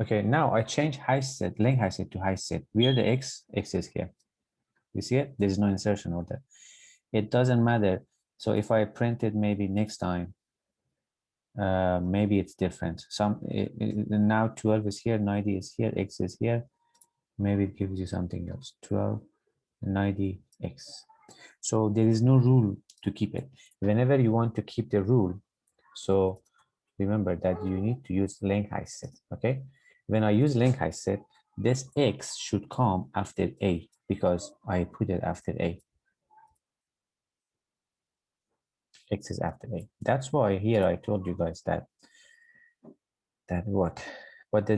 Okay, now I change high set, link high set to high set. Where the x is here. You see it? There's no insertion order. It doesn't matter. So if I print it maybe next time, maybe it's different. Now 12 is here, 90 is here, x is here. Maybe it gives you something else. 12, 90, x. So there is no rule to keep it. Whenever you want to keep the rule, so remember that you need to use link high set. Okay, when I use link high set, this x should come after a because I put it after a. X is after a. That's why here I told you guys that what, but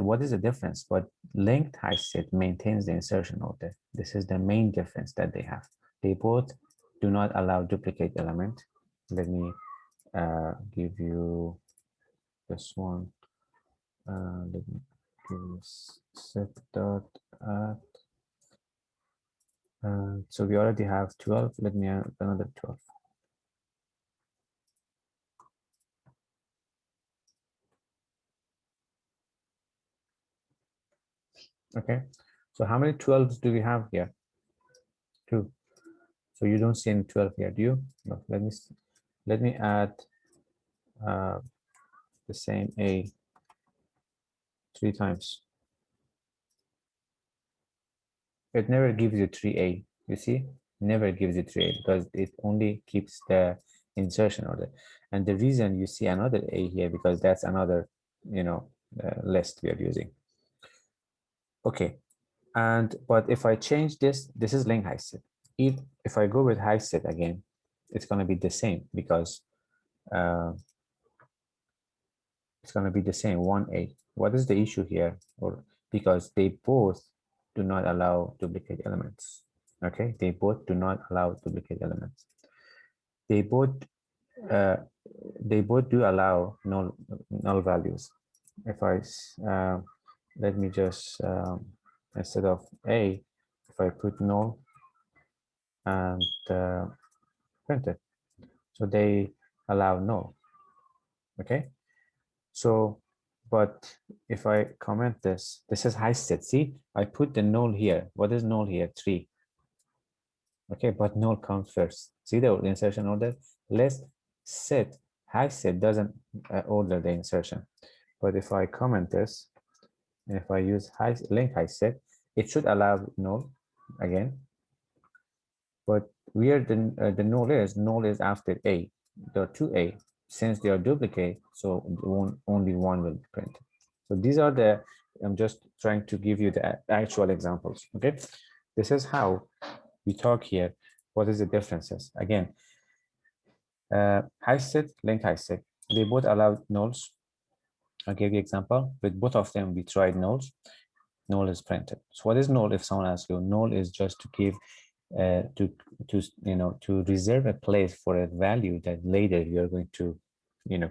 what is the difference? But linked high set maintains the insertion order. This is the main difference that they have. They both do not allow duplicate element. Let me give you this one. Let me do set dot add. So we already have 12. Let me add another 12. Okay. So how many 12s do we have here? 2. So you don't see any 12 here, do you? No. Let me add the same a 3 times. It never gives you 3a. You see, never gives you 3a because it only keeps the insertion order. And the reason you see another a here because that's another, list we are using. Okay, but if I change this is link high set. If I go with high set again, it's going to be the same because it's going to be the same 1a. What is the issue here? Or because they both do not allow duplicate elements. Okay, they both do not allow duplicate elements. They both uh, do allow null values. If I let me just instead of a, if I put null and print it, so they allow null. Okay, so but if I comment this is high set. See, I put the null here. What is null here? 3. Okay, but null comes first. See the insertion order? Let's set high set doesn't order the insertion. But if I comment this, and if I use link high set, it should allow null again. But where the null is after a. There are 2a. Since they are duplicate, so only one will be printed. So these are I'm just trying to give you the actual examples. Okay, this is how we talk here. What is the differences? Again, high set, link high set. They both allow nulls. I'll give you example. With both of them, we tried nulls. Null is printed. So what is null? If someone asks you, null is just to give to reserve a place for a value that later you're going to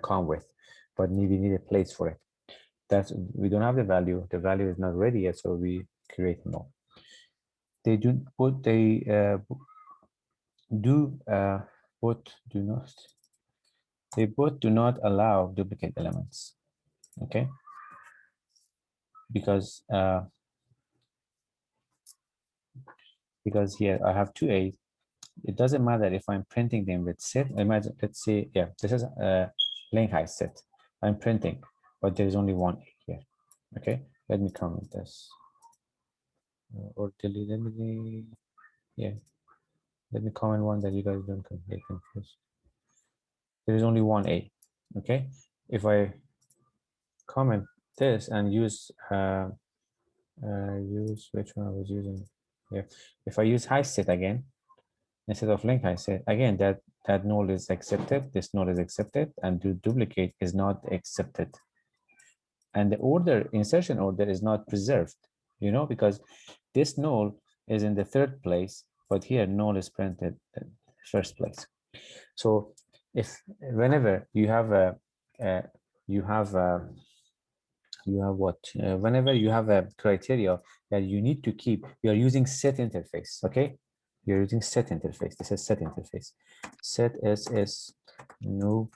come with, but we need a place for it. We don't have the value is not ready yet, so we create null. They do both do not allow duplicate elements. Okay, because here I have 2a. It doesn't matter if I'm printing them with set. Imagine, let's say, yeah, this is link high set. I'm printing, but there's only one a here. Okay, let me comment this or delete. Yeah, let me comment one that you guys don't get confused. There is only one a. Okay, if I comment this and use which one I was using. Yeah, if I use high set again instead of link high set again, that null is accepted, this null is accepted, and the duplicate is not accepted. And the insertion order is not preserved, because this null is in the 3rd place, but here null is printed in 1st place. So whenever you have whenever you have a criteria that you need to keep, you're using set interface. Okay, you're using set interface. This is set interface. Set is new.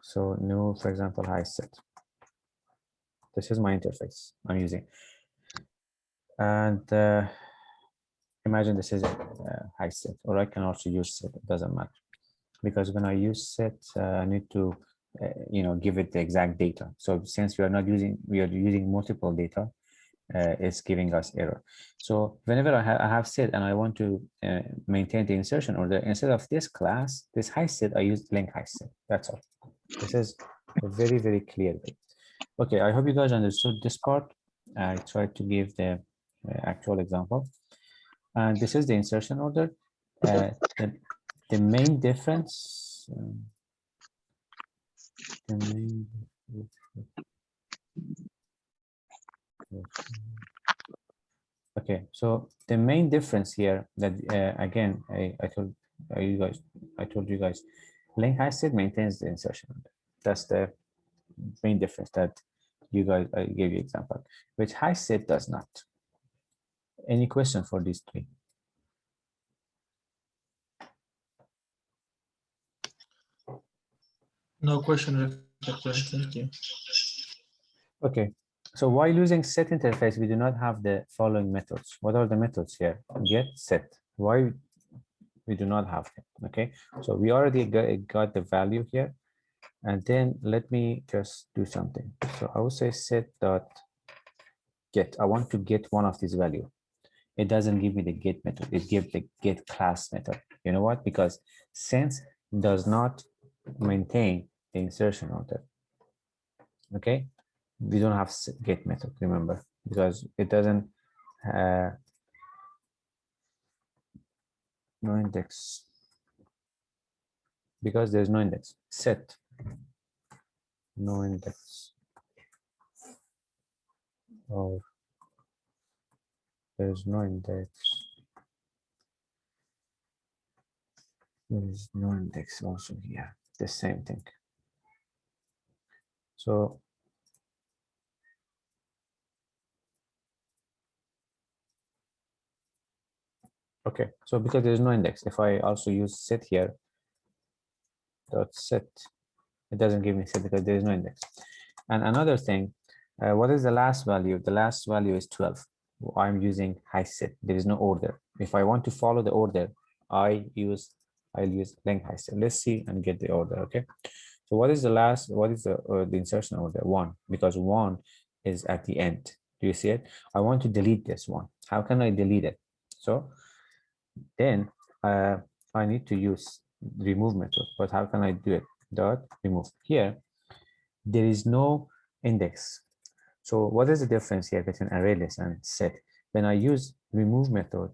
So new, for example, high set. This is my interface I'm using. And imagine this is a high set, or I can also use set, it doesn't matter. Because when I use set, I need to, give it the exact data. So since we are using multiple data, it's giving us error. So whenever I have set and I want to maintain the insertion order, instead of this class, this high set, I use link high set. That's all. This is a very, very clear way. Okay, I hope you guys understood this part. I tried to give the actual example. And this is the insertion order. The main difference, okay, so the main difference here that again I told you guys, link high set maintains the insertion order. That's the main difference that you guys, I gave you example, which high set does not. Any question for these three? No question. Thank you. Okay, so while using set interface, we do not have the following methods. What are the methods here? Get, set. Why we do not have them? Okay, so we already got the value here. And then let me just do something. So I will say set dot get. I want to get one of these value. It doesn't give me the get method. It gives the get class method. You know what? Because sense does not maintain the insertion order. Okay, we don't have get method. Remember, because it doesn't no index. Because there's no index. Set no index. Or there's no index. There is no index also here. The same thing. So okay, so because there's no index, if I also use set here, dot set, it doesn't give me set because there is no index. And another thing, what is the last value? The last value is 12. I'm using high set. There is no order. If I want to follow the order, I'll use link high set. Let's see and get the order. Okay. So what is the last? What is the insertion order? 1, because 1 is at the end. Do you see it? I want to delete this one. How can I delete it? So then I need to use remove method. But how can I do it? Dot remove. Here, there is no index. So what is the difference here between ArrayList and set? When I use remove method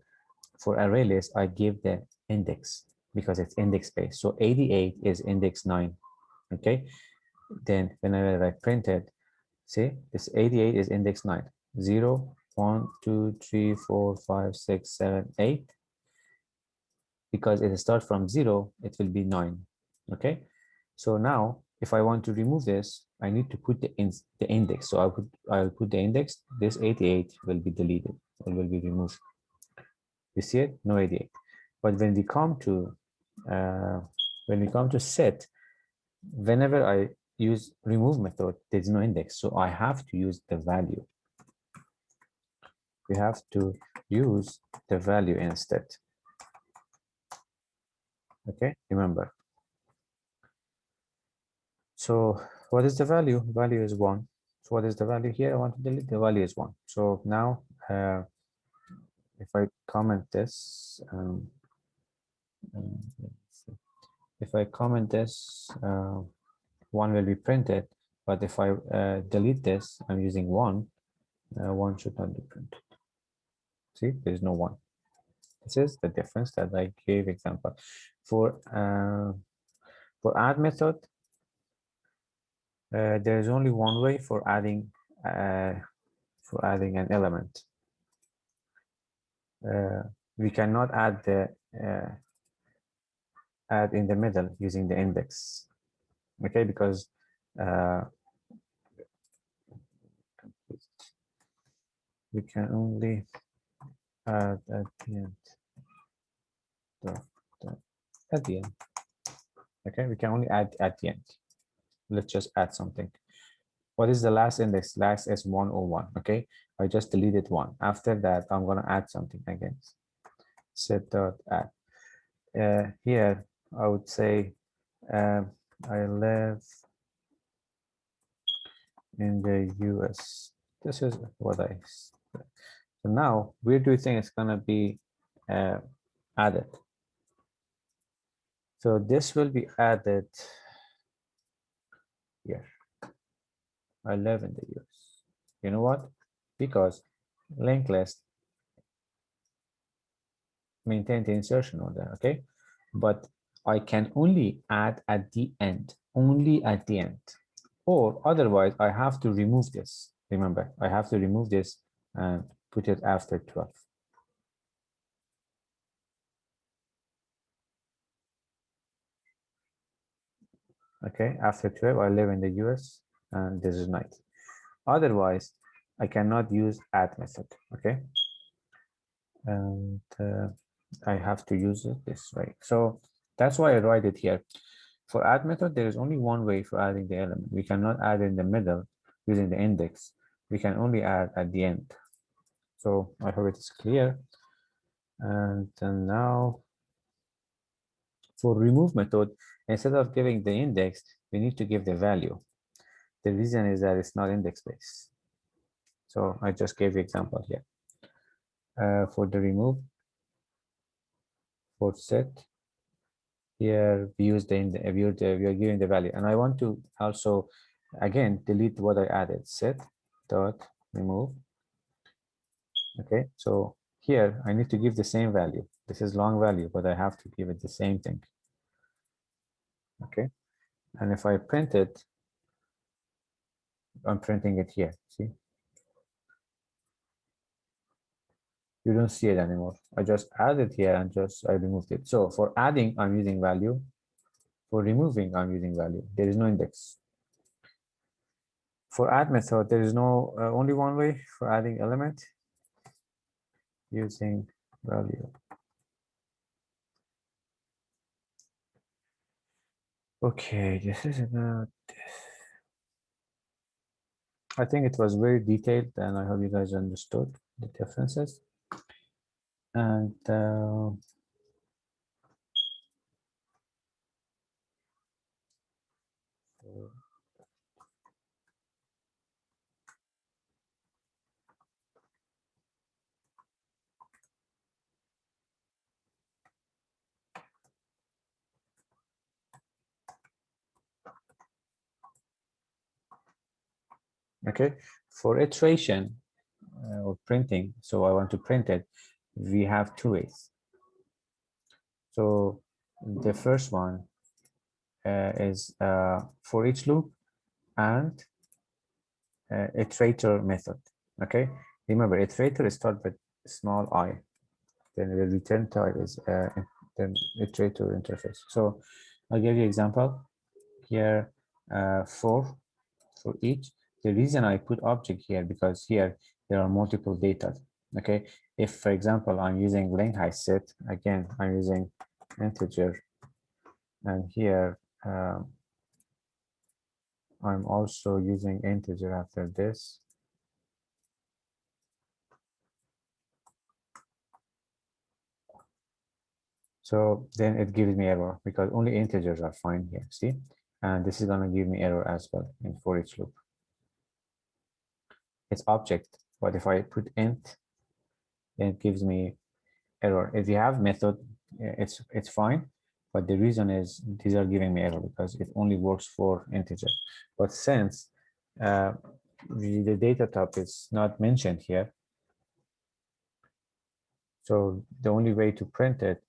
for ArrayList, I give the index because it's index based. So 88 is index 9. Okay. Then whenever I print it, see this 88 is index 9. 0, 1, 2, 3, 4, 5, 6, 7, 8. Because it starts from 0, it will be 9. Okay. So now if I want to remove this, I need to put the index. So I'll put the index. This 88 will be deleted or will be removed. You see it? No 88. But when we come to set, whenever I use remove method, there's no index. So I have to use the value. We have to use the value instead. Okay, remember. So what is the value? Value is 1. So what is the value here? I want to delete. The value is 1. So now if I comment this, if I comment this, 1 will be printed. But if I delete this, I'm using 1. 1 should not be printed. See, there is no 1. This is the difference that I gave example. For add method, there is only one way for adding an element. We cannot add the add in the middle using the index. Okay, because we can only add at the end. At the end. Okay, we can only add at the end. Let's just add something. What is the last index? Last is 101. Okay, I just deleted one. After that, I'm gonna add something again. Set dot add. Here I would say I live in the US. This is what I. So now, where do you think it's gonna be added? So this will be added here. I live in the US. You know what? Because linked list maintain the insertion order, okay? But I can only add at the end, only at the end. Or otherwise, I have to remove this. Remember, I have to remove this and put it after 12. Okay, after 12, I live in the US and this is night. Otherwise, I cannot use add method, okay? And I have to use it this way. So that's why I write it here. For add method, there is only one way for adding the element. We cannot add in the middle using the index. We can only add at the end. So I hope it is clear. And then now for remove method, instead of giving the index, we need to give the value. The reason is that it's not index based. So I just gave the example here. For the remove, for set, here we use we are giving the value, and I want to also again delete what I added. Set dot remove. Okay, so here I need to give the same value. This is long value, but I have to give it the same thing. Okay, and if I print it, I'm printing it here. See, you don't see it anymore. I just added here and I removed it. So for adding, I'm using value. For removing, I'm using value. There is no index. For add method, there is no only one way for adding element, using value. Okay, this is about this. I think it was very detailed, and I hope you guys understood the differences. And okay, for iteration or printing, so I want to print it, we have two ways. So the first one is for each loop and iterator method. Okay, remember iterator is started with small I, then the return type is the iterator interface. So I'll give you example here for each. The reason I put object here because here there are multiple data. Okay, if for example I'm using length height set, again I'm using integer, and here I'm also using integer after this. So then it gives me error because only integers are fine here, see? And this is gonna give me error as well in for each loop. It's object, but if I put int, then it gives me error. If you have method, it's fine, but the reason is these are giving me error because it only works for integer. But since the data type is not mentioned here, so the only way to print it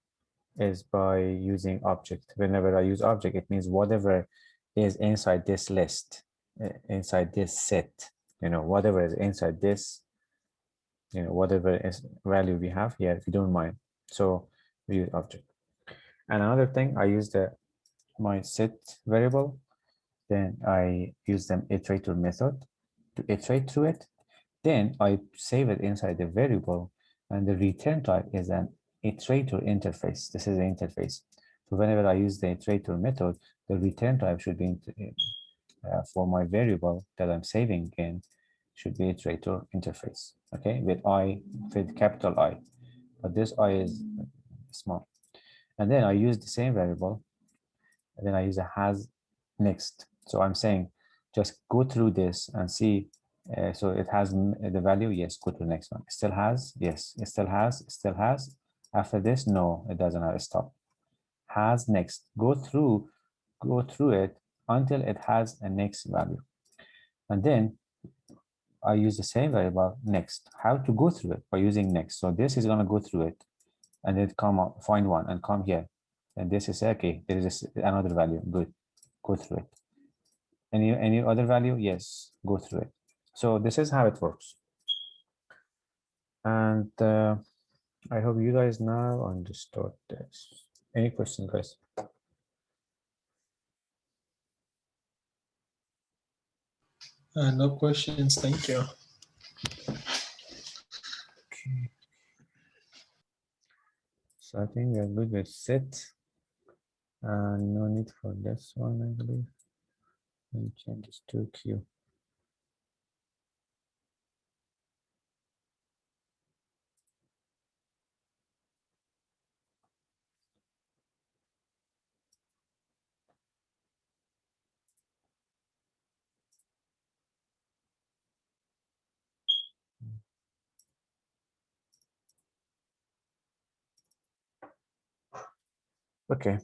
is by using object. Whenever I use object, it means whatever is inside this list, inside this set, whatever is inside this, whatever is value we have here, if you don't mind. So we use object. And another thing, I use my set variable, then I use the iterator method to iterate through it. Then I save it inside the variable, and the return type is an iterator interface. This is the interface. So whenever I use the iterator method, the return type should be for my variable that I'm saving in should be iterator interface, okay, with capital I, but this I is small. And then I use the same variable, and then I use a has next. So I'm saying just go through this and see. So it has the value, yes, go to the next one. It still has, yes, it still has, it still has. After this, no, it doesn't have a stop. Has next, go through it until it has a next value. And then I use the same variable next. How to go through it? By using next. So this is gonna go through it and then come up, find one and come here. And this is okay, there is another value, good, go through it. Any other value? Yes, go through it. So this is how it works. And I hope you guys now understood this. Any questions, guys? No questions, thank you. Okay. So I think we're good with set. No need for this one, I believe. Let me change this to Q. Okay,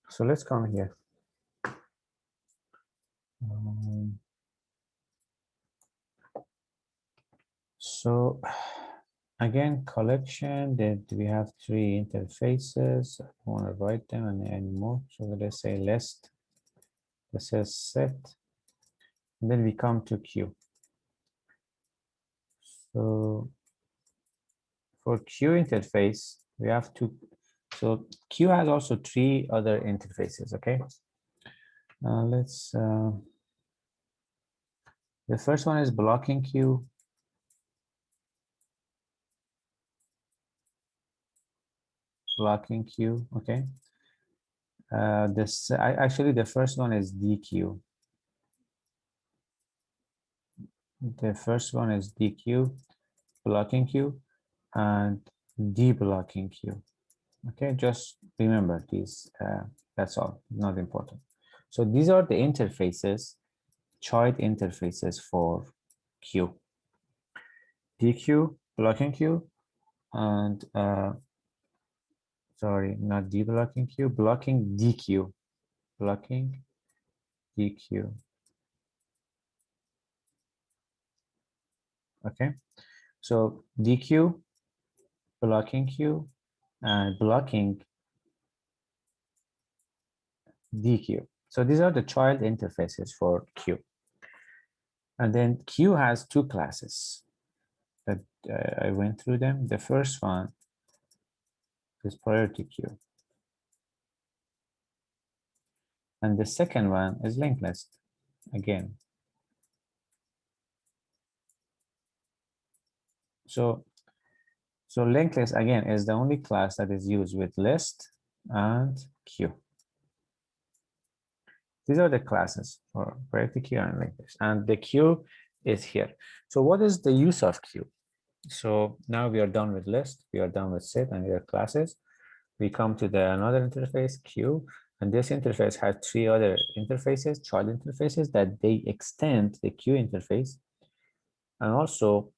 so let's come here. So again, collection that we have 3 interfaces. I want to write them and anymore. So let's say list. This is set. And then we come to Q. So for Q interface, we have to. So Q has also 3 other interfaces. Okay. Let's. The first one is blocking Q. Blocking Q. Okay. Actually the first one is DQ. The first one is DQ, blocking Q, and deblocking Q. Okay, just remember these. That's all, not important. So these are the interfaces, child interfaces for Q. DQ, blocking Q, and sorry, not deblocking Q, blocking DQ, blocking DQ. Okay, so DQ, blocking Q, and blocking DQ. So these are the child interfaces for Q. And then Q has 2 classes that I went through them. The first one is priority queue. And the second one is linked list again. So linked list again is the only class that is used with list and queue. These are the classes for priority queue and linked list. And the queue is here. So what is the use of queue? So now we are done with list, we are done with set and their classes. We come to the another interface, queue, and this interface has 3 other interfaces, child interfaces, that they extend the queue interface. And also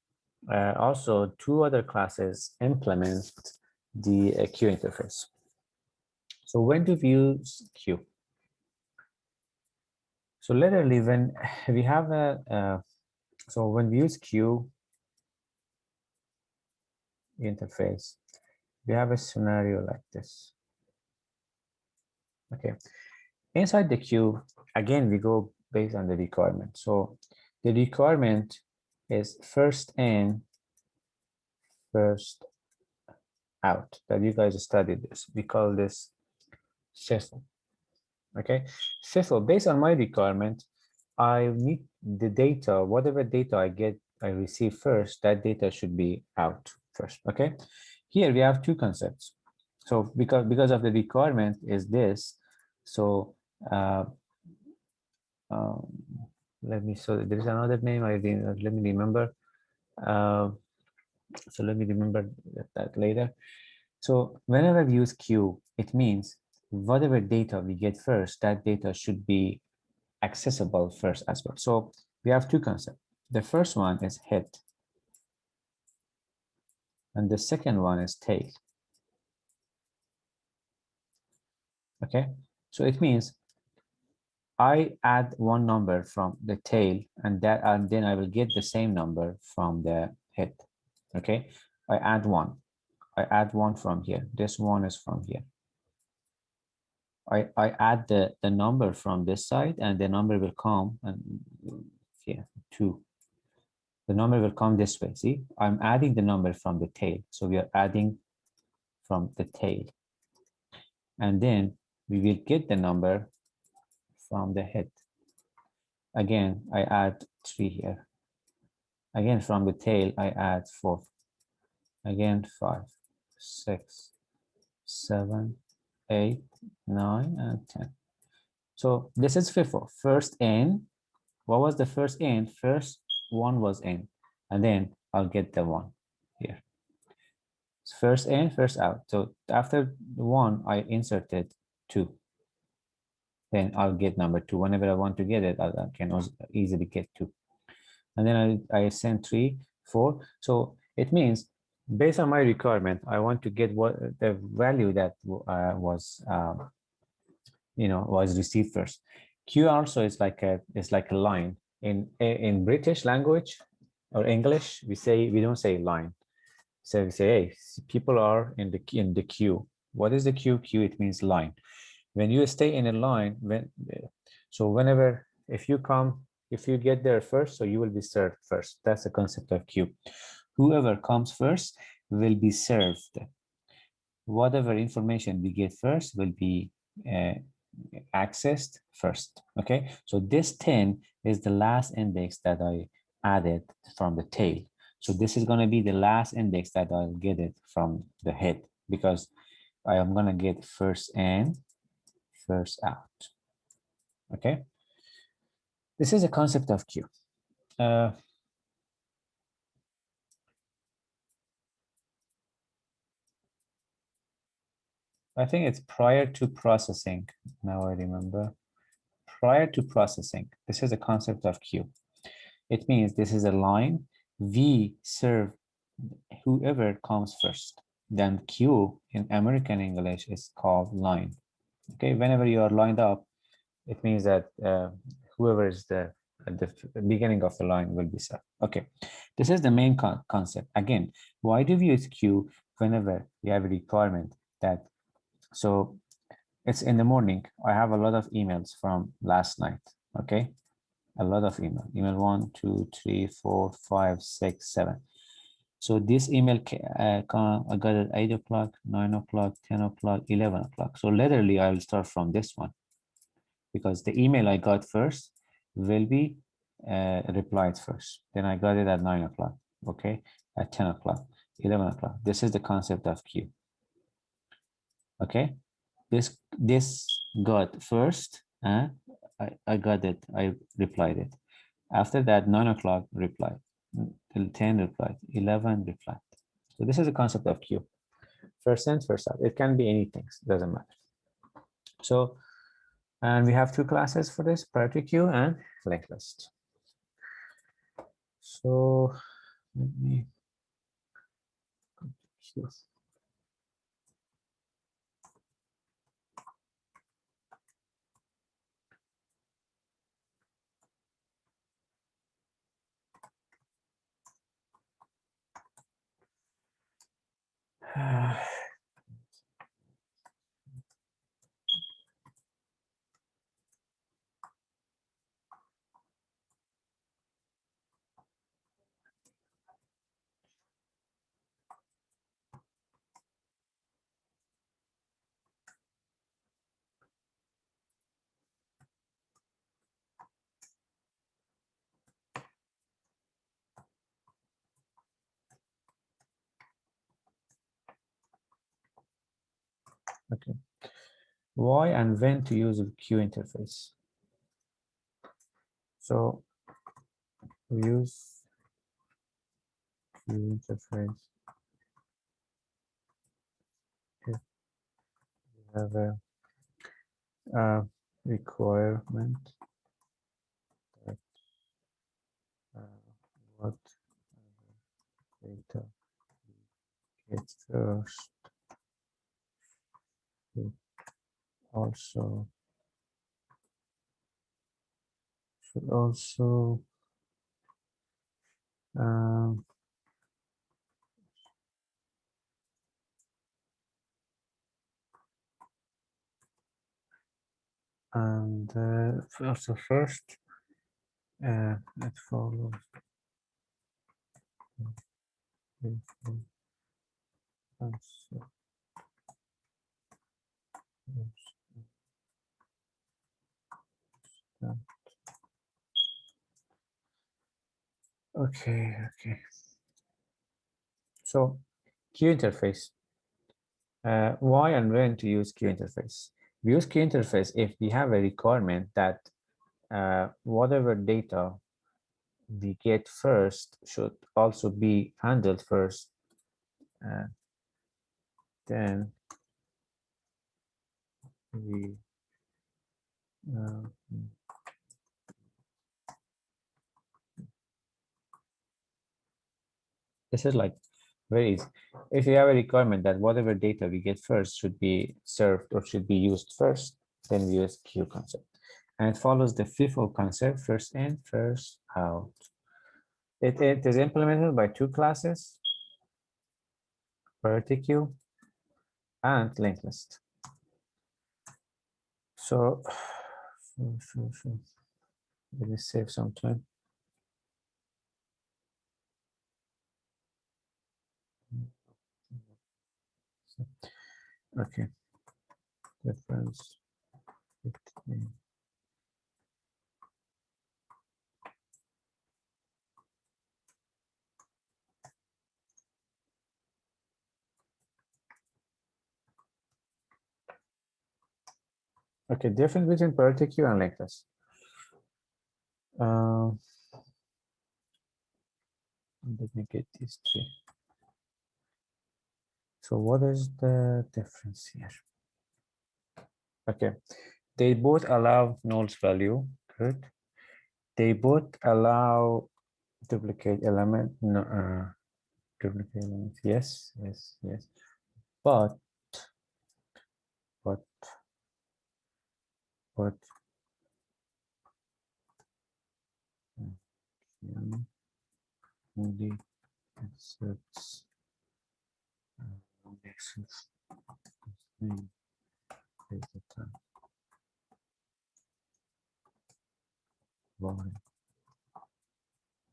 2 other classes implement the queue interface. So when do we use queue? So literally when we have so when we use queue interface, we have a scenario like this. Okay, inside the queue, again, we go based on the requirement. So the requirement is first in, first out, that you guys studied this. We call this FIFO. Okay, FIFO, based on my requirement, I need the data, whatever data I receive first, that data should be out first. Okay, here we have 2 concepts. So because of the requirement is this, so let me, so there is another name, let me remember. So let me remember that later. So whenever we use queue, it means whatever data we get first, that data should be accessible first as well. So we have two concepts. The first one is head, and the second one is tail. Okay, so it means I add one number from the tail, and then I will get the same number from the head. Okay, I add one from here. This one is from here. I add the number from this side, and the number will come, and here 2. The number will come this way. See, I'm adding the number from the tail. So we are adding from the tail. And then we will get the number from the head. Again, I add 3 here. Again, from the tail, I add 4. Again, 5, 6, 7, 8, 9, and 10. So this is FIFO. First in. What was the first in? First one was in. And then I'll get the 1 here. First in, first out. So after the 1, I inserted 2. Then I'll get number 2. Whenever I want to get it, I can also easily get 2. And then I send 3, 4. So it means based on my requirement, I want to get what the value that was received first. Q also is like a line. In British language or English, we don't say line. So we say, hey, people are in the queue. What is the queue? Queue, it means line. When you stay in a line, whenever if you get there first, so you will be served first. That's the concept of queue. Whoever comes first will be served. Whatever information we get first will be accessed first. Okay, so this 10 is the last index that I added from the tail. So this is going to be the last index that I'll get it from the head, because I am going to get first in, first out. Okay, this is a concept of queue. I think it's prior to processing. Now I remember. Prior to processing, this is a concept of queue. It means this is a line. We serve whoever comes first. Then queue in American English is called line. Okay, whenever you are lined up, it means that whoever is at the beginning of the line will be served. Okay, this is the main concept. Again, why do we use queue whenever we have a requirement that, so it's in the morning, I have a lot of emails from last night. Okay, a lot of email 1, 2, 3, 4, 5, 6, 7. So this email I got at 8 o'clock, 9 o'clock, 10 o'clock, 11 o'clock. So literally I will start from this one, because the email I got first will be replied first. Then I got it at 9 o'clock, okay, at 10 o'clock, 11 o'clock. This is the concept of queue. Okay, this got first, I got it, I replied it. After that, 9 o'clock replied, till 10 replied, 11 replied. So this is the concept of queue. First in, first out. It can be anything, doesn't matter. So, and we have 2 classes for this, priority queue and linked list. So let me go to queue. Okay, why and when to use a queue interface? So use queue interface if you have a requirement that what data get first should also um, and also first it follows okay. So queue interface. Why and when to use queue interface? We use queue interface if we have a requirement that whatever data we get first should also be handled first. Then we this is like very easy. If you have a requirement that whatever data we get first should be served or should be used first, then we use queue concept. And it follows the FIFO concept, first in, first out. It is implemented by two classes, priority queue and linked list. So let me save some time. Okay, difference between difference between priority queue and linked list. Let me get these three. So what is the difference here? Okay, they both allow nulls value, good. They both allow duplicate element, no, duplicate elements, yes. But only accepts data why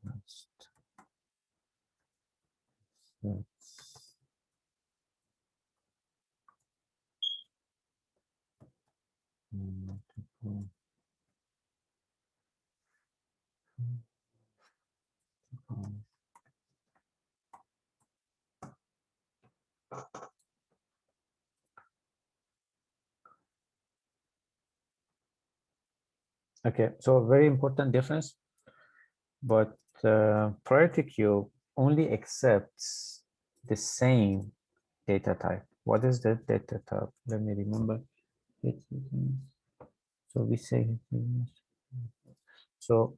must accepts multiple okay, so very important difference, but priority queue only accepts the same data type. What is the data type? Let me remember. So we say so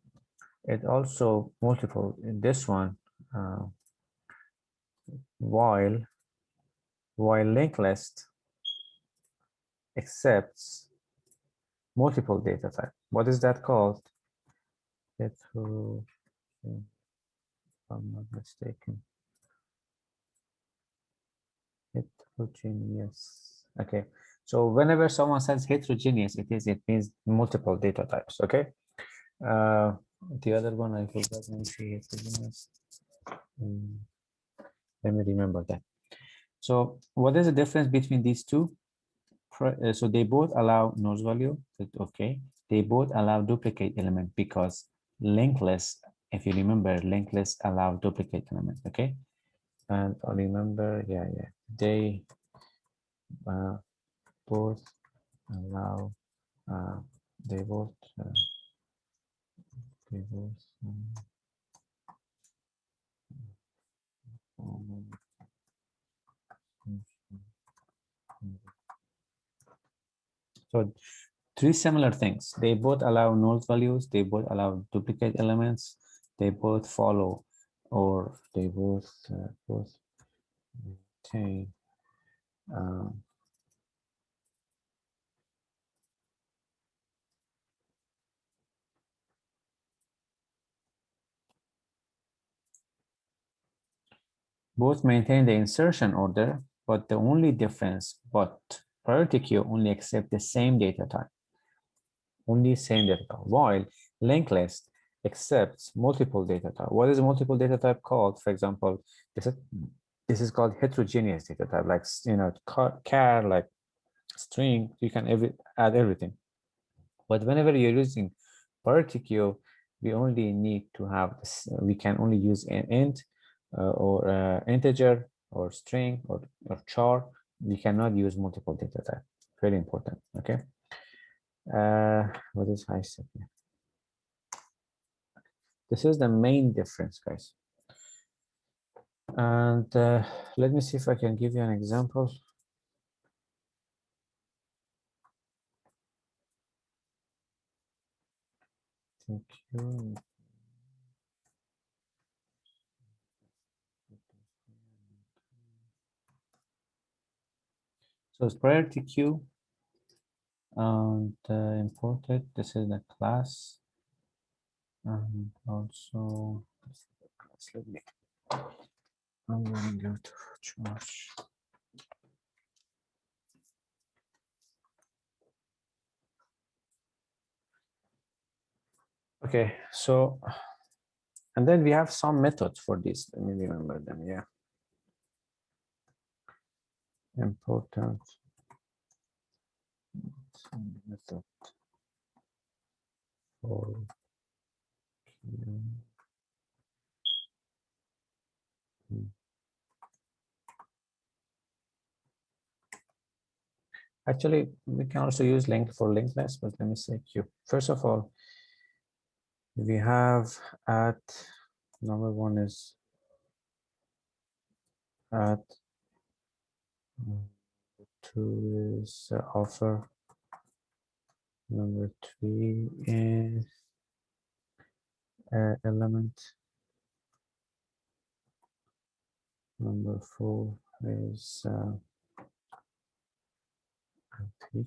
it also multiple in this one while linked list accepts multiple data type. What is that called? If I'm not mistaken. Heterogeneous. Okay. So whenever someone says heterogeneous, it means multiple data types. Okay. The other one I forgot. Let me see. Heterogeneous. Let me remember that. So what is the difference between these two? So they both allow nulls value. Okay. They both allow duplicate element because linked list, if you remember, linked list allow duplicate element. Okay. And I remember, yeah. They both allow they both So three similar things. They both allow null values. They both allow duplicate elements. They both follow, or they both maintain. Both maintain the insertion order, but the only difference, priority queue only accepts the same data type. Only same data type, while linked list accepts multiple data type. What is a multiple data type called? For example, this is called heterogeneous data type, like, you know, char, like string, you can add everything. But whenever you're using priority queue, we only need to have this, we can only use an int or integer or string or char. We cannot use multiple data type. Very important. Okay. What is high step? This is the main difference, guys. And let me see if I can give you an example. Thank you. So it's priority queue and imported. This is the class. And also, let me, I'm going to go to charge. Okay, so, and then we have some methods for this. Let me remember them. Yeah. Important method for queue. Actually, we can also use link for linked list, but let me say queue. First of all, we have at number one is at two is offer. Number three is element. Number four is peak,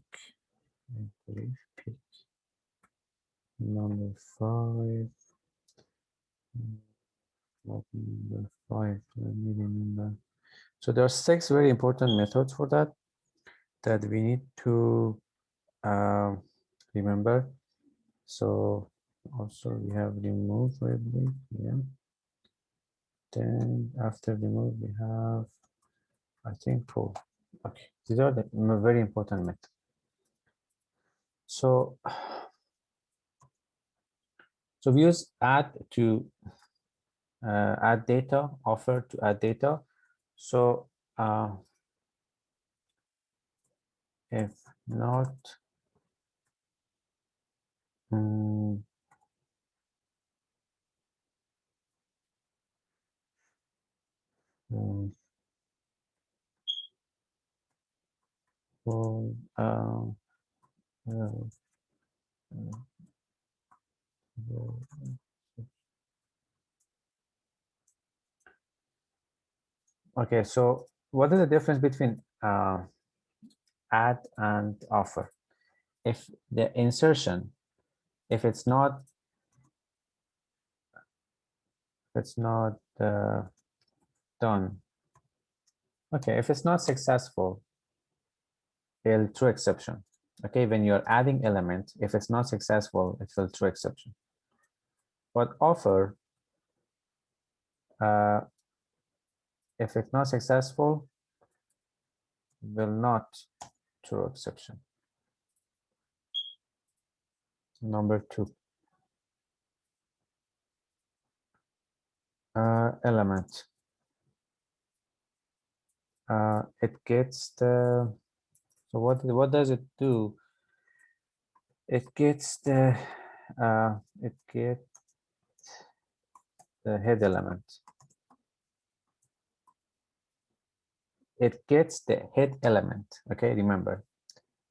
I believe peak. Number five. Number five, let me remember. So there are 6 very important methods for that we need to remember. So also we have remove, I believe. Yeah. Then after remove, we have, I think, pull. Okay, these are the very important methods. So we use add to add data, offer to add data. So if not, okay, so what is the difference between add and offer? If the insertion, if it's not done, okay, if it's not successful, it'll throw exception. Okay, when you're adding element, if it's not successful, it will throw exception. But offer, if it's not successful, will not throw exception. Number two, element. It gets the, so what does it do? It gets the head element. It gets the head element. Okay, remember,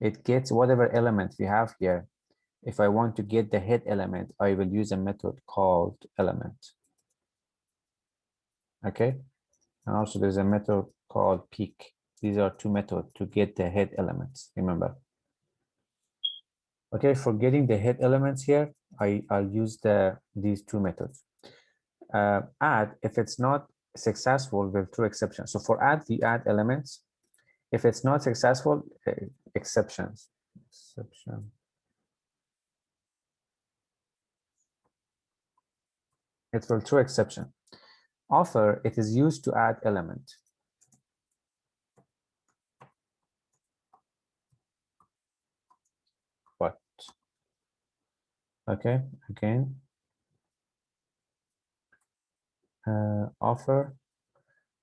it gets whatever element we have here. If I want to get the head element, I will use a method called element. Okay, and also there's a method called peek. These are two methods to get the head elements, remember. Okay, for getting the head elements here, I'll use these two methods. Add, if it's not successful, we'll throw exceptions. So for add, we add elements. If it's not successful, exceptions. Exception. It will throw exception. Offer, it is used to add element. But okay, again, offer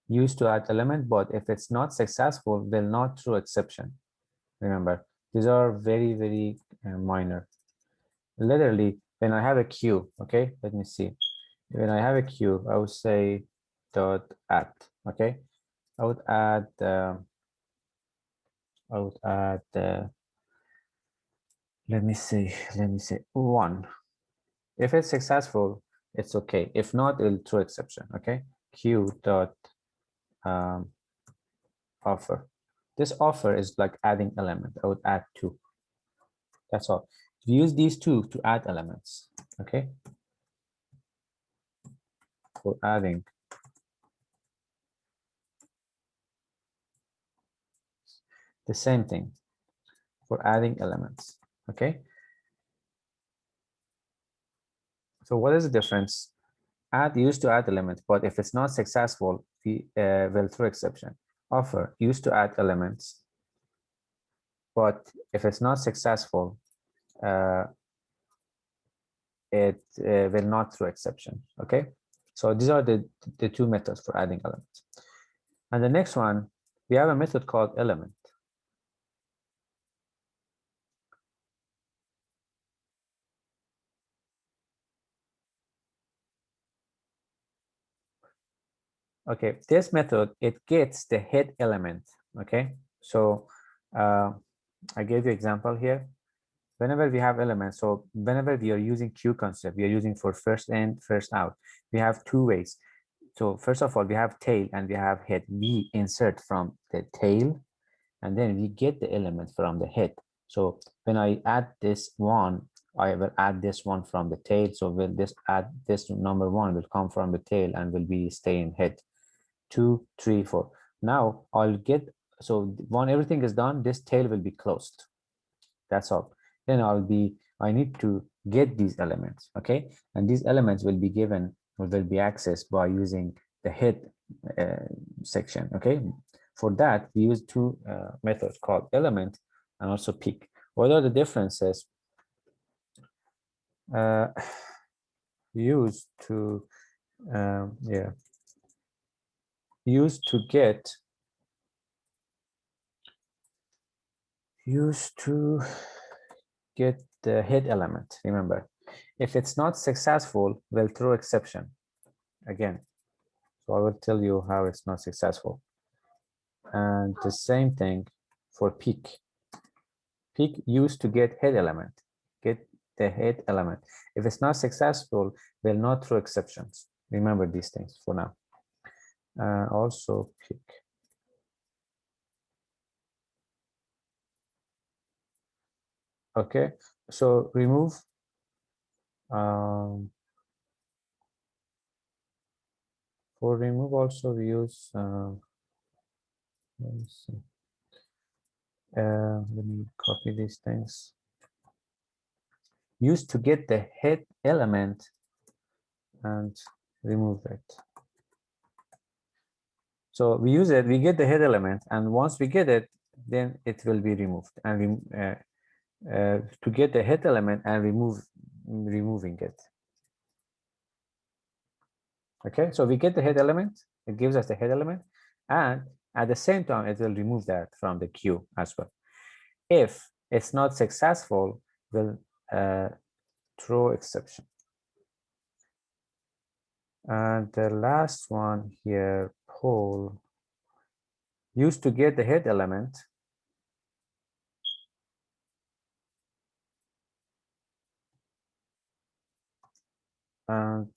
used to add element, but if it's not successful, will not throw exception. Remember, these are very, very minor. Literally, when I have a queue, okay, let me see. When I have a queue, I would say dot add, okay. I would add let me say 1. If it's successful, it's okay. If not, it'll throw exception, okay. Queue dot offer. This offer is like adding element. I would add 2. That's all. We use these two to add elements, okay. For adding. The same thing for adding elements, okay. So what is the difference? Add used to add elements, but if it's not successful, we will throw exception. Offer used to add elements, but if it's not successful, it will not throw exception, okay. So these are the two methods for adding elements. And the next one, we have a method called element. Okay, this method, it gets the head element, okay. So I gave you example here. Whenever we have elements, so whenever we are using queue concept, we are using for first in, first out, we have 2 ways. So first of all, we have tail and we have head. We insert from the tail and then we get the element from the head. So when I add this 1, I will add this 1 from the tail. So will this add this number 1 will come from the tail and will be staying head. 2, 3, 4. Now I'll get, so when everything is done, this tail will be closed. That's all. Then I need to get these elements, okay? And these elements will be given, or will be accessed by using the head section, okay? For that, we use 2 methods called element and also peek. What are the differences? Used to get the head element. Remember, if it's not successful, we'll throw exception again. So I will tell you how it's not successful. And the same thing for peek. Peek used to get head element, get the head element. If it's not successful, we'll not throw exceptions. Remember these things for now. Also peek. Okay, so remove. For remove also we use, let me see. Let me copy these things. Used to get the head element and remove it. So we use it, we get the head element, and once we get it, then it will be removed. And to get the head element and removing it. Okay, so we get the head element, it gives us the head element, and at the same time, it will remove that from the queue as well. If it's not successful, we'll throw exception. And the last one here, poll, used to get the head element and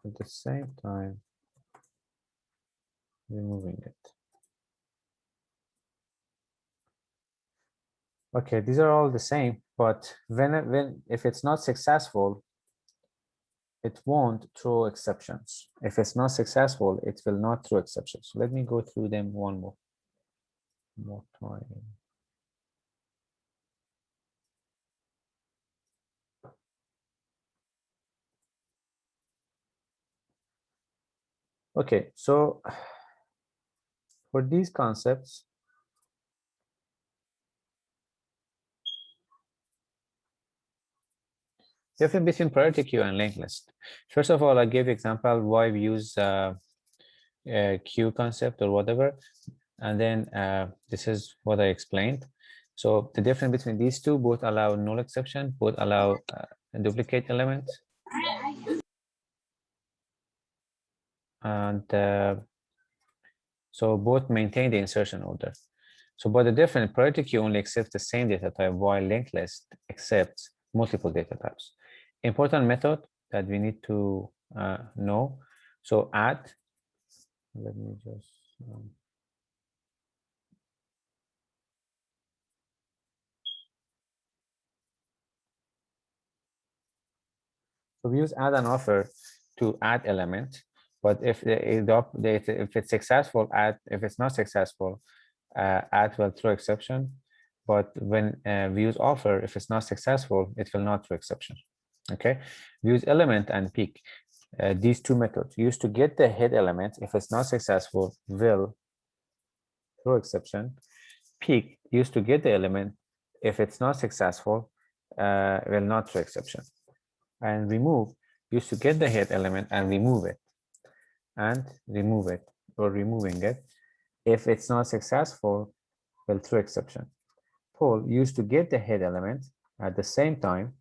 at the same time removing it. Okay, these are all the same, but if it's not successful, it won't throw exceptions. If it's not successful, it will not throw exceptions. So let me go through them one more time. Okay, so for these concepts, difference between priority queue and linked list. First of all, I gave example why we use queue concept or whatever, and then this is what I explained. So the difference between these two, both allow null exception, both allow duplicate elements, and so both maintain the insertion order. So but the difference, priority queue only accepts the same data type, while linked list accepts multiple data types. Important method that we need to know. So add, let me just so we use add and offer to add element, but if it's successful, add. If it's not successful, add will throw exception. But when we use offer, if it's not successful, it will not throw exception. Okay, we use element and peek. These two methods used to get the head element. If it's not successful, will throw exception. Peek used to get the element. If it's not successful, will not throw exception. And remove used to get the head element and remove it, or removing it. If it's not successful, will throw exception. Pull used to get the head element at the same time,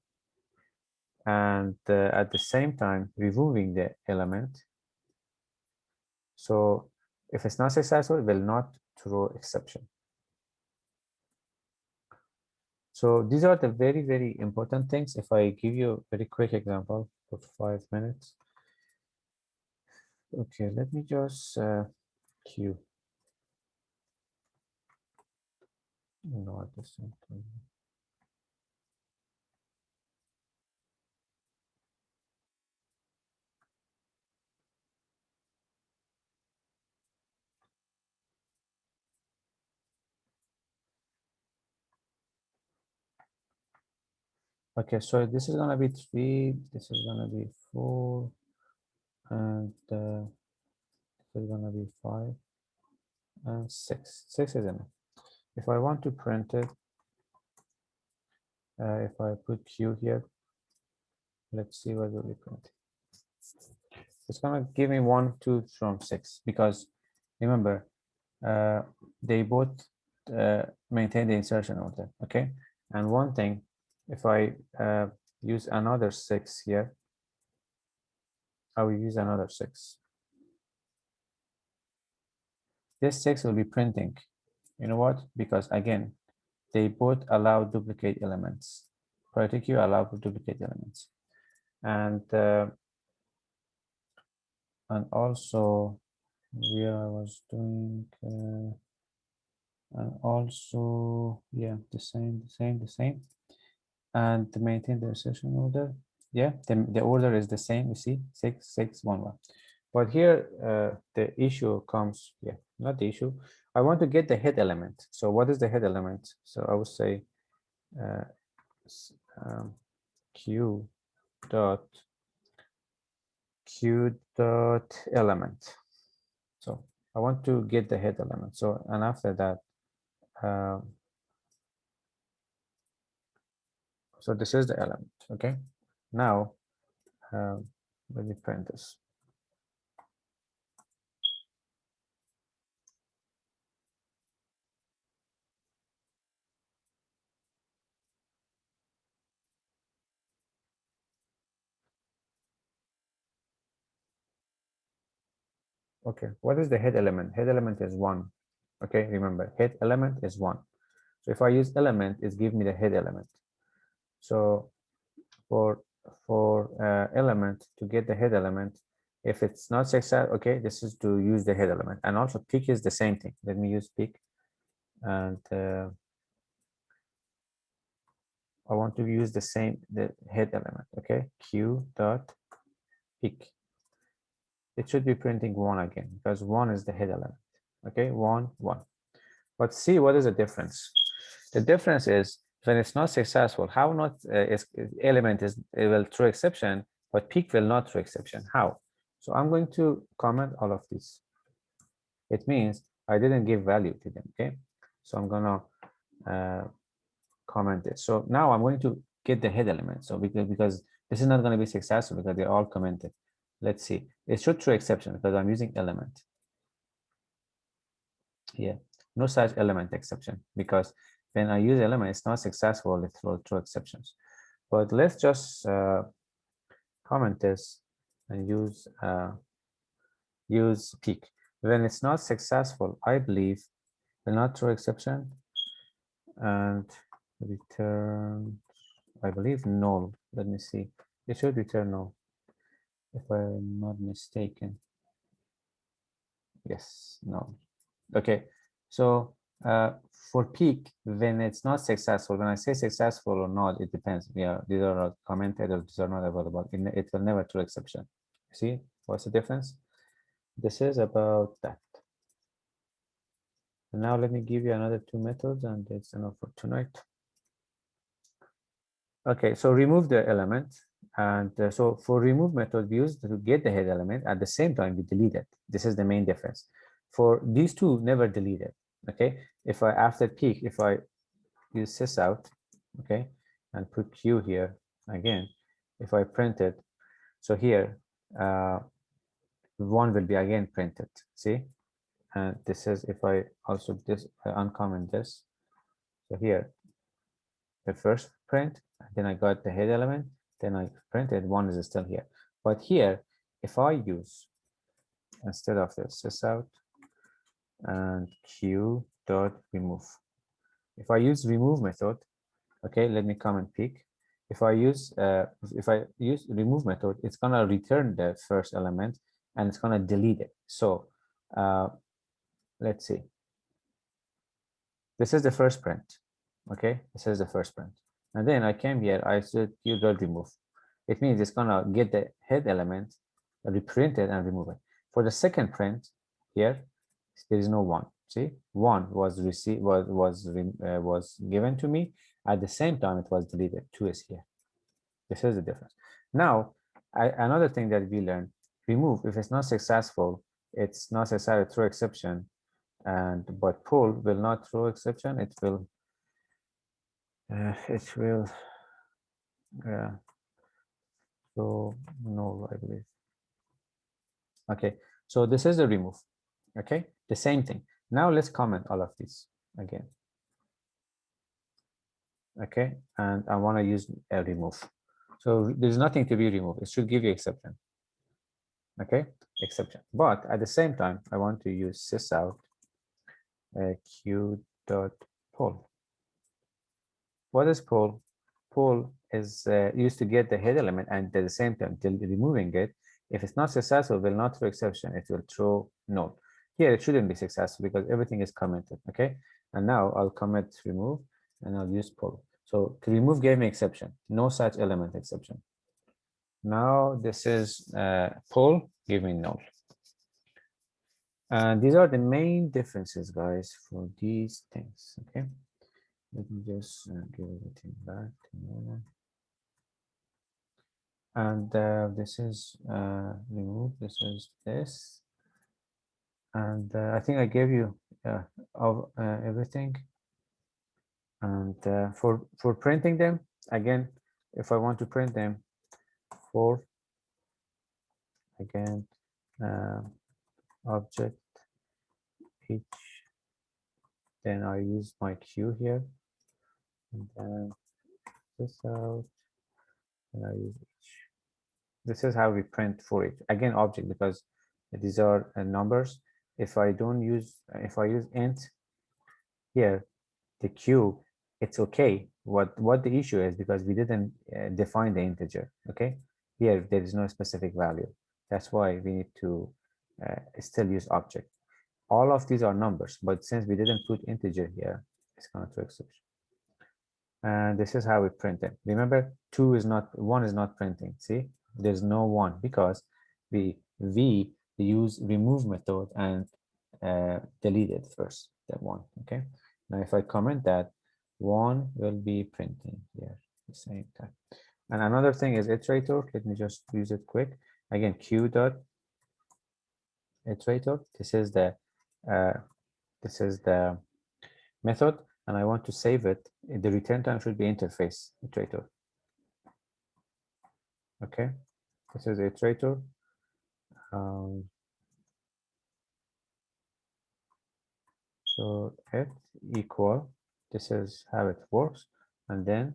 and at the same time removing the element. So if it's not successful, it will not throw exception. So these are the very, very important things. If I give you a very quick example for 5 minutes. Okay, let me just queue. No, at the same time. Okay, so this is gonna be 3, this is gonna be 4, and this is gonna be 5, and 6. 6 is enough. If I want to print it, if I put Q here, let's see what will be printed. It's gonna give me 1, 2 from 6, because remember, they both maintain the insertion order. Okay, and one thing, if I use another 6 here, I will use another 6. This 6 will be printing. You know what? Because again, they both allow duplicate elements. Priority queue allow for duplicate elements, and also where I was doing, and also yeah, the same, and to maintain the insertion order. Yeah, the order is the same. You see, 6, 6, 1, 1. But here the issue comes. Yeah, not the issue. I want to get the head element. So what is the head element? So I would say q dot element. So I want to get the head element. So, and after that, so this is the element. Okay, now let me print this. Okay, what is the head element? Head element is 1. Okay, remember, head element is 1. So if I use element, it gives me the head element. So for element to get the head element, if it's not successful, okay, this is to use the head element. And also peak is the same thing. Let me use peak, and I want to use the head element. Okay, q dot peak. It should be printing 1 again because 1 is the head element. Okay, 1 1. But see, what is the difference? The difference is when it's not successful, how not element is, it will throw exception, but peak will not throw exception. How? So I'm going to comment all of this. It means I didn't give value to them. Okay, so I'm gonna comment it. So now I'm going to get the head element. So because this is not going to be successful because they're all commented. Let's see. It should throw exception because I'm using element. Yeah, no such element exception because when I use element, it's not successful, it will throw exceptions. But let's just comment this and use peak. When it's not successful, I believe will not throw exception and return, I believe, null. Let me see. It should return null if I'm not mistaken. Yes, no. Okay, so for peak, when it's not successful, when I say successful or not, it depends. Yeah, these are not commented or these are not available. It will never throw exception. See what's the difference? This is about that. And now let me give you another 2 methods and it's enough for tonight. Okay, so remove the element. And so for remove method, we use to get the head element. At the same time, we delete it. This is the main difference. For these two, never delete it. Okay, if I after peak, if I use sys out, okay, and put q here again, if I print it, so here 1 will be again printed. See, and this is if I also uncomment this. So here, the first print, then I got the head element, then I printed 1 is still here. But here, if I use instead of the sys out and q dot remove, if I use remove method, okay, let me comment peak. If I use remove method, it's gonna return the first element and it's gonna delete it. So let's see. This is the first print. Okay, this is the first print. And then I came here, I said q dot remove. It means it's gonna get the head element, reprint it and remove it. For the second print here, there is no 1. See, 1 was received, was given to me. At the same time, it was deleted. 2 is here. This is the difference. Now, another thing that we learned: remove. If it's not successful, it's not necessary to throw exception, but pull will not throw exception. It will. So no, I believe. Okay, so this is the remove. Okay, the same thing. Now let's comment all of these again. Okay, and I want to use a remove. So there's nothing to be removed. It should give you exception. Okay, exception. But at the same time, I want to use sys out q dot pull. What is pull? Pull is used to get the head element and at the same time removing it. If it's not successful, will not throw exception. It will throw null. Here it shouldn't be successful because everything is commented. Okay, and now I'll comment remove and I'll use pull. So to remove gave me exception, no such element exception. Now this is pull, give me null. And these are the main differences, guys, for these things. Okay, let me just give everything back to normal. And this is remove. This is this, and I think I gave you of everything. And for printing them again, if I want to print them, for again object each, then I use my q here, and then this out, and I use each. This is how we print for it again object because these are numbers. If I use int here, the q, it's okay, what the issue is, because we didn't define the integer. Okay, here there is no specific value. That's why we need to still use object. All of these are numbers, but since we didn't put integer here, it's going to exception. And this is how we print it. Remember, 1 is not printing. See, there's no 1 because we use remove method and delete it first, that 1. Okay, now if I comment that, 1 will be printing here at the same time. And another thing is iterator. Let me just use it quick. Again, q dot iterator. This is the method, and I want to save it. The return time should be interface iterator. Okay, this is iterator. So it equal, this is how it works, and then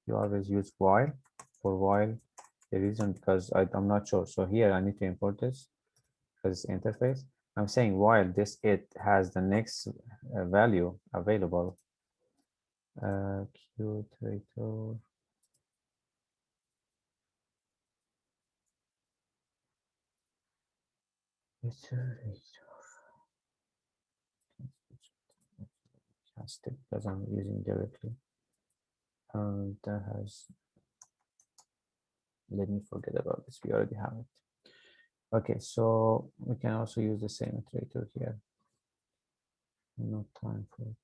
you always use while. For while, the reason because I'm not sure. So here I need to import this because it's interface. I'm saying while this it has the next value available. Q iterator. Cast it because I'm using directly. That has, let me forget about this. We already have it. Okay, so we can also use the same iterator here. No time for it.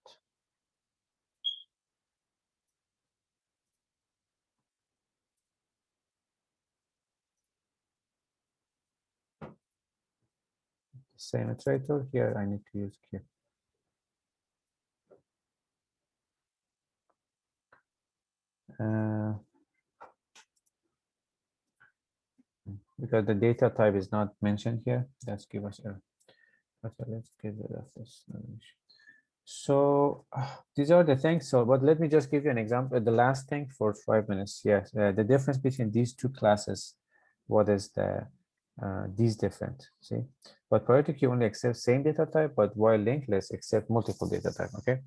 The same iterator here. I need to use Q. Because the data type is not mentioned here, let's give us error. Okay, let's get rid of this. So these are the things. So, but let me just give you an example. The last thing for 5 minutes. Yes, the difference between these two classes. What is the these different? See, but priority queue only accepts same data type, but while linked list accept multiple data type. Okay,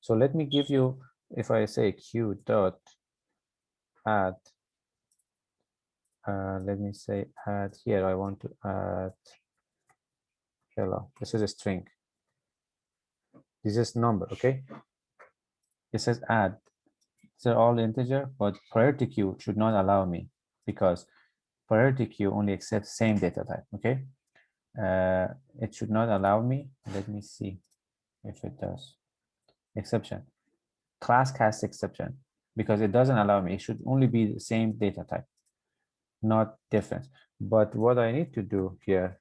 so let me give you. If I say q dot add, let me say add here. I want to add hello. This is a string. This is number. Okay. It says add. These are all integer, but priority queue should not allow me because priority queue only accepts same data type. Okay. It should not allow me. Let me see if it does. Exception. Class cast exception because it doesn't allow me. It should only be the same data type, not different. But what I need to do here,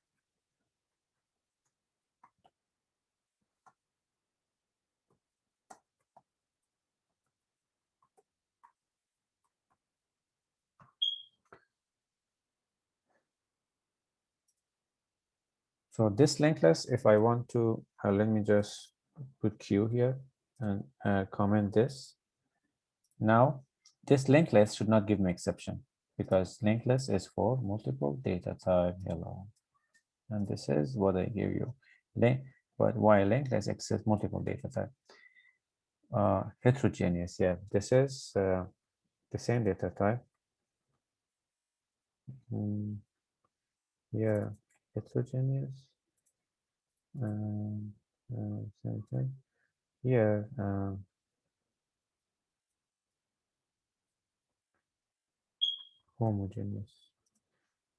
so this linked list, if I want to, let me just put Q here and comment this. Now, this linked list should not give me exception because linked list is for multiple data type. Hello, and this is what I give you. But why linked list accepts multiple data type? Heterogeneous. Yeah, this is the same data type. Yeah, heterogeneous. Same thing. Yeah. Homogeneous.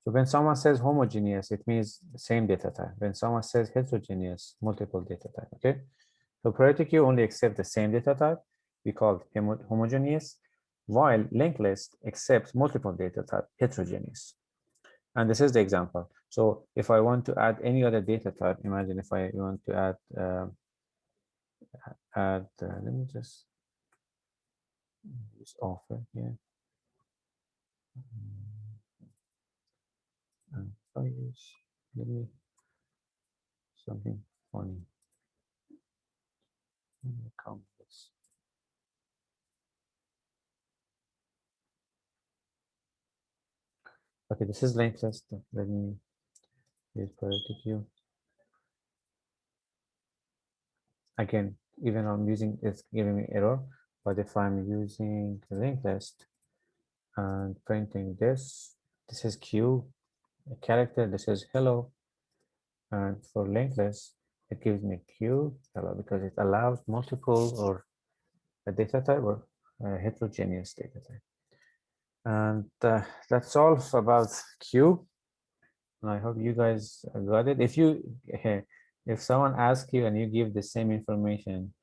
So when someone says homogeneous, it means the same data type. When someone says heterogeneous, multiple data type. Okay. So priority queue only accepts the same data type. We call it homogeneous, while linked list accepts multiple data type, heterogeneous. And this is the example. So if I want to add any other data type, imagine if I want to add, let me just use offer here. And if I use, let me something funny. Count this. Okay, this is linked list. Let me use priority queue. Again, even I'm using, it's giving me error. But if I'm using the linked list and printing this is Q, a character, this is hello. And for linked list, it gives me Q, hello, because it allows multiple or a data type or a heterogeneous data type. And that's all about Q. And I hope you guys got it. If you, if someone asks you and you give the same information,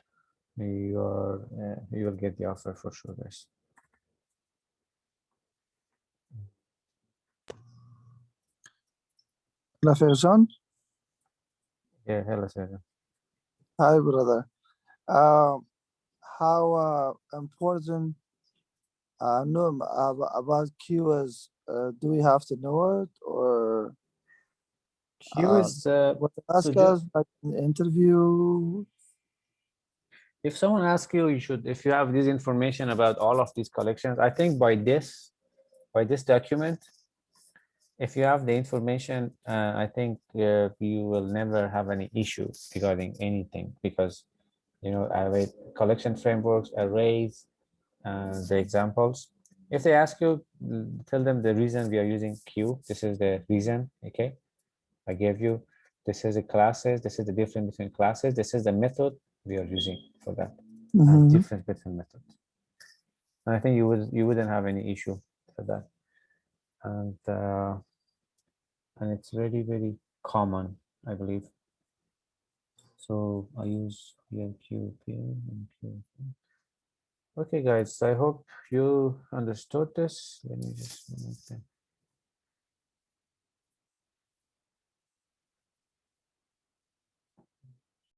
you will get the offer for sure, guys. Hello, Faizan. Yeah, hello, Sergio. Hi, brother. How important know about Q is? Do we have to know it, or Q is what so ask us like in the interview? if someone asks you, you should, if you have this information about all of these collections, I think by this document, if you have the information, I think you will never have any issue regarding anything, because you know, array collection frameworks, arrays, the examples. If they ask you, tell them the reason we are using Q. This is the reason. Okay, I gave you. This is the classes. This is the different classes. This is the method we are using for that. And different methods. And I think you wouldn't have any issue for that. And it's very, very common, I believe. So I use PMQ, and Q. Okay, guys, I hope you understood this. Let me just